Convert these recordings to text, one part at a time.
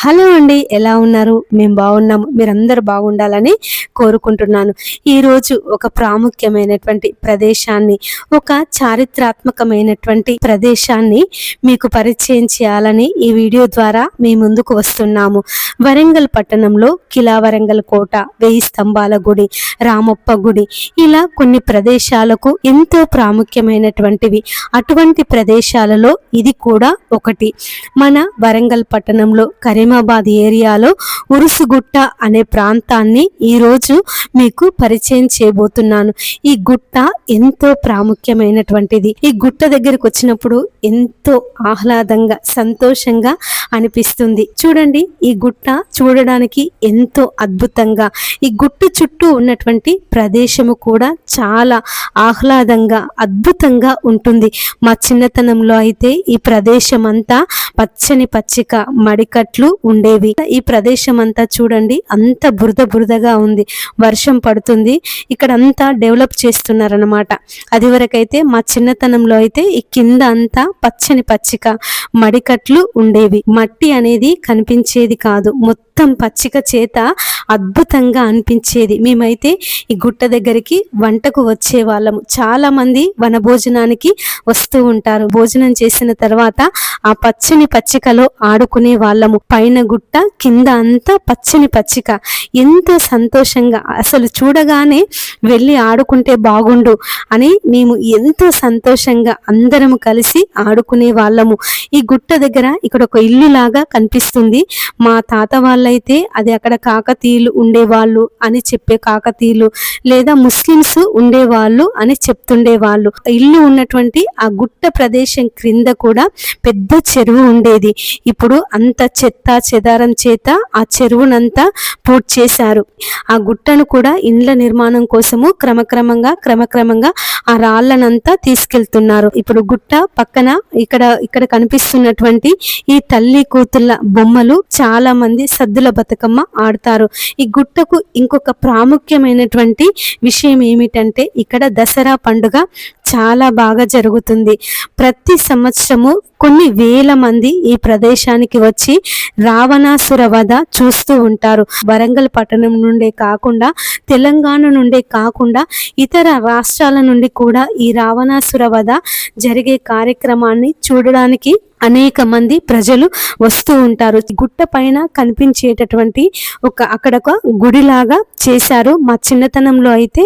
Hello అండి, ఎలా ఉన్నారు? మేము బాగున్నాము. మీరందరూ బాగుండాలని కోరుకుంటున్నాను. ఈరోజు ఒక ప్రాముఖ్యమైనటువంటి ప్రదేశాన్ని, ఒక చారిత్రాత్మకమైనటువంటి ప్రదేశాన్ని మీకు పరిచయం చేయాలని ఈ వీడియో ద్వారా మీ ముందుకు వస్తున్నాము. వరంగల్ పట్టణంలో కిలా వరంగల్ కోట, 1000 స్తంభాల గుడి, రామప్ప గుడి, ఇలా కొన్ని ప్రదేశాలకు ఎంతో ప్రాముఖ్యమైనటువంటివి. అటువంటి ప్రదేశాలలో ఇది కూడా ఒకటి. మన వరంగల్ పట్టణంలో కరీమాబాద్ ఏరియాలో ఉరుసుగుట్ట అనే ప్రాంతాన్ని ఈరోజు మీకు పరిచయం చేయబోతున్నాను. ఈ గుట్ట ఎంతో ప్రాముఖ్యమైనటువంటిది. ఈ గుట్ట దగ్గరికి వచ్చినప్పుడు ఎంతో ఆహ్లాదంగా, సంతోషంగా అనిపిస్తుంది. చూడండి, ఈ గుట్ట చూడడానికి ఎంతో అద్భుతంగా, ఈ గుట్ట చుట్టూ ఉన్నటువంటి ప్రదేశము కూడా చాలా ఆహ్లాదంగా, అద్భుతంగా ఉంటుంది. మా చిన్నతనంలో అయితే ఈ ప్రదేశం అంతా పచ్చని పచ్చిక మడికట్లు ఉండేవి. ఈ ప్రదేశం అంతా చూడండి, అంత బురదగా ఉంది. వర్షం పడుతుంది. ఇక్కడ అంతా డెవలప్ చేస్తున్నారన్నమాట. అది వరకైతే మా చిన్నతనంలో అయితే ఈ కింద అంతా పచ్చని పచ్చిక మడికట్లు ఉండేవి. మట్టి అనేది కనిపించేది కాదు. మొత్తం పచ్చిక చేత అద్భుతంగా అనిపించేది. మేమైతే ఈ గుట్ట దగ్గరికి వంటకు వచ్చే వాళ్ళము. చాలా మంది వనభోజనానికి వస్తూ ఉంటారు. భోజనం చేసిన తర్వాత ఆ పచ్చని పచ్చికలో ఆడుకునే వాళ్ళము. పైన గుట్ట, కింద అంతా పచ్చని పచ్చిక. ఎంతో సంతోషంగా, అసలు చూడగానే వెళ్ళి ఆడుకుంటే బాగుండు అని మేము ఎంతో సంతోషంగా అందరం కలిసి ఆడుకునే వాళ్ళము. ఈ గుట్ట దగ్గర ఇక్కడ ఒక ఇల్లు లాగా కనిపిస్తుంది. మా తాత వాళ్ళైతే అది అక్కడ కాకతీయులు ఉండేవాళ్ళు అని చెప్పే, కాకతీయులు లేదా ముస్లిమ్స్ ఉండేవాళ్ళు అని చెప్తుండేవాళ్ళు. ఇల్లు ఉన్నటువంటి ఆ గుట్ట ప్రదేశం క్రింద కూడా పెద్ద చెరువు ఉండేది. ఇప్పుడు అంత చెత్త చెదారం చేత ఆ చెరువునంతా పూర్తి చేశారు. ఆ గుట్టను కూడా ఇండ్ల నిర్మాణం కోసము క్రమక్రమంగా ఆ రాళ్లనంతా తీసుకెళ్తున్నారు. ఇప్పుడు గుట్ట పక్కన ఇక్కడ కనిపిస్తున్నటువంటి ఈ తల్లి కూతుళ్ళ బొమ్మలు చాలా మంది సద్దుల బతుకమ్మ ఆడతారు. ఈ గుట్టకు ఇంకొక ప్రాముఖ్యమైనటువంటి విషయం ఏమిటంటే ఇక్కడ దసరా పండుగ చాలా బాగా జరుగుతుంది. ప్రతి సంవత్సరము కొన్ని వేల మంది ఈ ప్రదేశానికి వచ్చి రావణాసుర వధ చూస్తూ ఉంటారు. వరంగల్ పట్టణం నుండే కాకుండా, తెలంగాణ నుండే కాకుండా ఇతర రాష్ట్రాల నుండి కూడా ఈ రావణాసుర వధ జరిగే కార్యక్రమాన్ని చూడడానికి అనేక మంది ప్రజలు వస్తూ ఉంటారు. గుట్ట పైన కనిపించేటటువంటి అక్కడ ఒక గుడిలాగా చేశారు. మా చిన్నతనంలో అయితే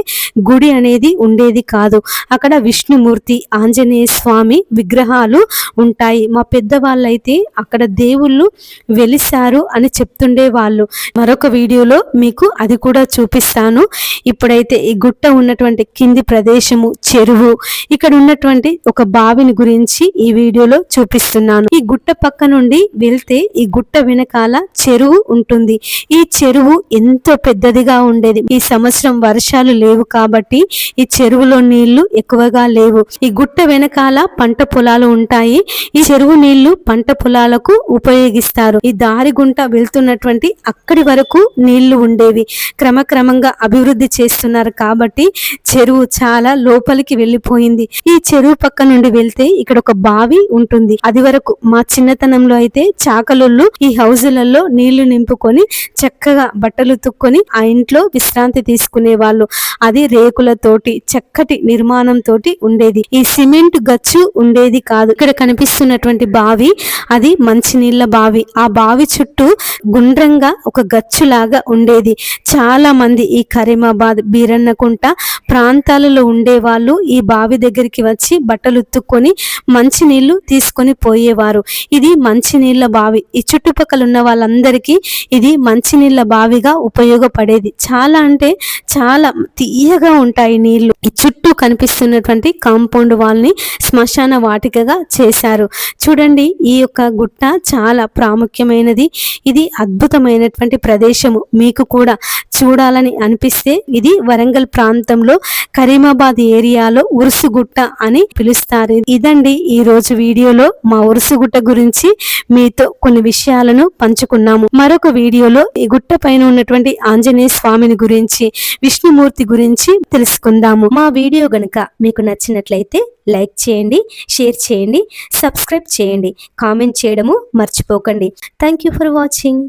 గుడి అనేది ఉండేది కాదు. అక్కడ విష్ణుమూర్తి, ఆంజనేయ స్వామి విగ్రహాలు ఉంటాయి. మా పెద్దవాళ్ళైతే అక్కడ దేవుళ్ళు వెలిసారు అని చెప్తుండే వాళ్ళు. మరొక వీడియోలో మీకు అది కూడా చూపిస్తాను. ఇప్పుడైతే ఈ గుట్ట ఉన్నటువంటి కింది ప్రదేశము, చెరువు, ఇక్కడ ఉన్నటువంటి ఒక బావిని గురించి ఈ వీడియోలో చూపిస్తున్నాను. ఈ గుట్ట పక్క నుండి వెళ్తే ఈ గుట్ట వెనకాల చెరువు ఉంటుంది. ఈ చెరువు ఎంతో పెద్దదిగా ఉండేది. ఈ సంవత్సరం వర్షాలు లేవు కాబట్టి ఈ చెరువులో నీళ్లు ఎక్కువగా లేవు. ఈ గుట్ట వెనకాల పంట పొలాలు ఉంటాయి. ఈ చెరువు నీళ్లు పంట పొలాలకు ఉపయోగిస్తారు. ఈ దారి గుంట వెళ్తున్నటువంటి అక్కడి వరకు నీళ్లు ఉండేవి. క్రమక్రమంగా అభివృద్ధి చేస్తున్నారు కాబట్టి చెరువు చాలా లోపలికి వెళ్ళిపోయింది. ఈ చెరువు పక్క నుండి వెళ్తే ఇక్కడ ఒక బావి ఉంటుంది. అది వరకు మా చిన్నతనంలో అయితే చాకలోళ్ళు ఈ హౌజులలో నీళ్లు నింపుకొని చక్కగా బట్టలు తుక్కొని ఆ ఇంట్లో విశ్రాంతి తీసుకునే వాళ్ళు. అది రేకులతోటి, చక్కటి నిర్మాణం తోటి ఉండేది. ఈ సిమెంట్ గచ్చు ఉండేది కాదు. ఇక్కడ కనిపిస్తున్నటువంటి బావి అది మంచినీళ్ల బావి. ఆ బావి చుట్టూ గుండ్రంగా ఒక గచ్చులాగా ఉండేది. చాలా మంది ఈ కరీమాబాద్, బీరన్నకుంట ప్రాంతాలలో ఉండే వాళ్ళు ఈ బావి దగ్గరికి వచ్చి బట్టలు ఉత్తుక్కొని మంచినీళ్లు తీసుకొని పోయేవారు. ఇది మంచినీళ్ల బావి. ఈ చుట్టుపక్కల ఉన్న వాళ్ళందరికీ ఇది మంచినీళ్ల బావిగా ఉపయోగపడేది. చాలా అంటే చాలా తీయగా ఉంటాయి నీళ్లు. ఈ చుట్టూ కనిపిస్తున్నటువంటి కాంపౌండ్ వాల్ని శ్మశాన వాటికగా చేశారు. చూడండి, ఈ యొక్క గుట్ట చాలా ప్రాముఖ్యమైనది. ఇది అద్భుతమైనటువంటి ప్రదేశము. మీకు కూడా చూడాలని అనిపిస్తే ఇది వరంగల్ ప్రాంతంలో కరీమాబాద్ ఏరియాలో ఉరుసుగుట్ట అని పిలుస్తారు. ఇదండి ఈ రోజు వీడియోలో మా ఉరుసుగుట్ట గురించి మీతో కొన్ని విషయాలను పంచుకున్నాము. మరొక వీడియోలో ఈ గుట్ట పైన ఉన్నటువంటి ఆంజనేయ స్వామిని గురించి, విష్ణుమూర్తి గురించి తెలుసుకుందాము. మా వీడియో గనుక మీకు నచ్చినట్లయితే లైక్ చేయండి, షేర్ చేయండి, సబ్స్క్రైబ్ చేయండి, కామెంట్ చేయడము మర్చిపోకండి. Thank you for watching.